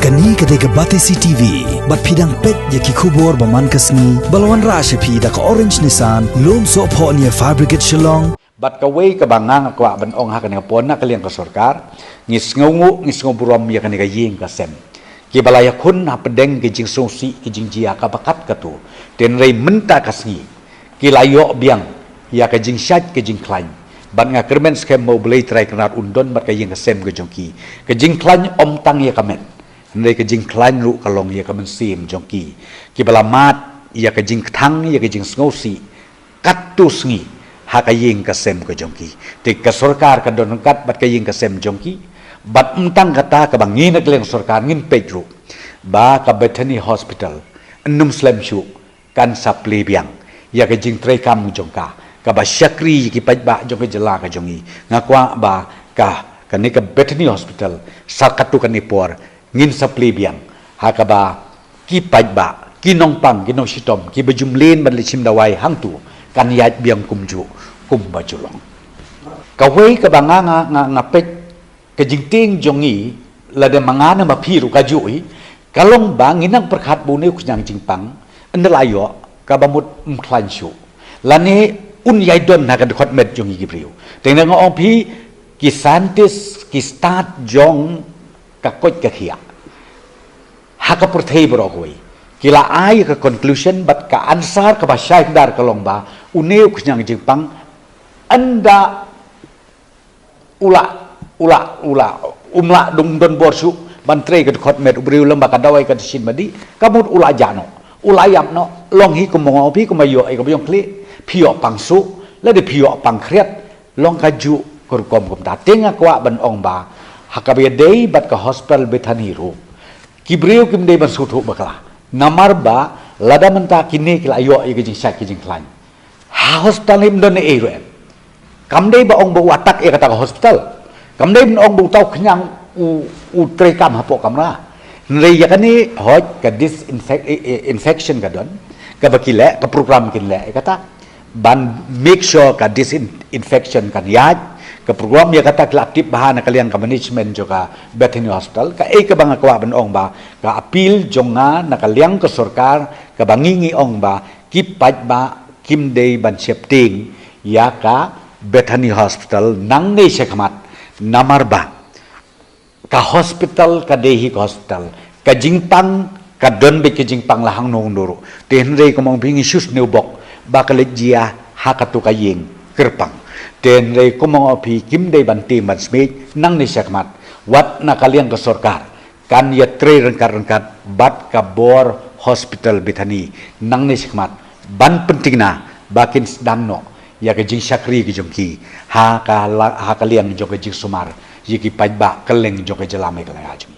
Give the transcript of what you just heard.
Kani ketika Batesi TV, bat pidang pet yaki kubur baman kasni, balawan rasha pi da ka orange nisan, lom so po niya fabricate shilong. Bat kaway kabangang kwa ban ong ha kani pon na kaliang ka sarkar, ngis nguburam ya kani ka ying ka sem. Ki balaya kun ha pedeng ki jing sungsi ki jing jia ka bakat ka tu, den rei menta kasni. Ki layo biang ya ka jing syat ki jing klain. Ban nga kermen skem mau belai trai kenat undon bat ka ying ka sem ka jongki. Ka jing klain om tang ya kamen. Ndai ka jing klain ru kalong ya kamen sim jongki. Ki balamat ya ka jing thang ya ka jing sngausi. Katus ngi ha ka ying ka sem ka jongki. Te ka sarkar ka don kat bat ka ying ka sem jongki. Bat umtang kata ka bangin na keleng sarkar ngin pejru. Ba ka Bethany Hospital. Enum slem syu kan sapli biang. Ya ka jing trai kam jongka. Ka ba syakri ki pajba jong jela ka jongi. Ngakwa ba ka ni ka Bethany Hospital sakatu kan ipor ngin sapli biang. Ha ka ba ki pajba ki nongpang ki nong sitom ki bejumlin ban lichim dawai hang tu kan yat biang kumju kum bajulong. Ka wei ka banga nga pet ka jingting jongi lada mangana mapiru ka jui kalong bang inang perkhat buneu kunyang jingpang endelayo ka bamut mklanshu lani un yaidon na ka khot met jongi gibriu tengna ngong pi ki scientist ki start jong ka kot ka khia ha ka purthei brogoi kila ai ka conclusion bat ka answer ka basyai dar kalong ba uneu kunyang jingpang anda umla dung don borsu bantre ka khot met ubriu lamba ka dawai ka sin madi kamut ula jano ulayam no long hi ko mo pi ko mayo ai ko byong kli phio pangsu la de phio pang khret long ka ju kur kom ta tenga kwa ban ong ba hakabe dei bat ka hospital Bethany ru kibriu kim dei ban suthu bakla namar ba lada menta kini kila ayo ai ka jing syak ki jing klan ha hospital im don e ru kam dei ba ong ba watak e kata ka hospital kam dei ong bu tau khnyang u tre kam hapo kamra nrei yakani hoj ka infection ka don ka bakile ka program kinle kata ban make sure ka disinfection kan yaj ka program ya kata aktif bahana kalian ka management joka Bethany Hospital ka ka bang akwa ban ong ba ka appeal jonga na kaliang ka sarkar ka bangingi ong ba kipaj ba kim dei ban septing ya ka Bethany Hospital nang nei sekhamat namar ba ka hospital ka dehi ka hospital ka jingpang ka don be ka jingpang lahang no ndoro ten rei ko mong bingi sus neubok ba ka lejia hakatu ka ying kerpang ten rei ko mong opi kim dei ban tim ban smith nang nei sekhamat wat na kaliang ka sarkar kan ya tre rengkat bat ka bor hospital Bethany nang nei sekhamat ban penting na bakin sedang no ya ka jing syakri ki jongki ha ka liang jong ka jing sumar yiki pajba keleng jong ka jelame ka ajung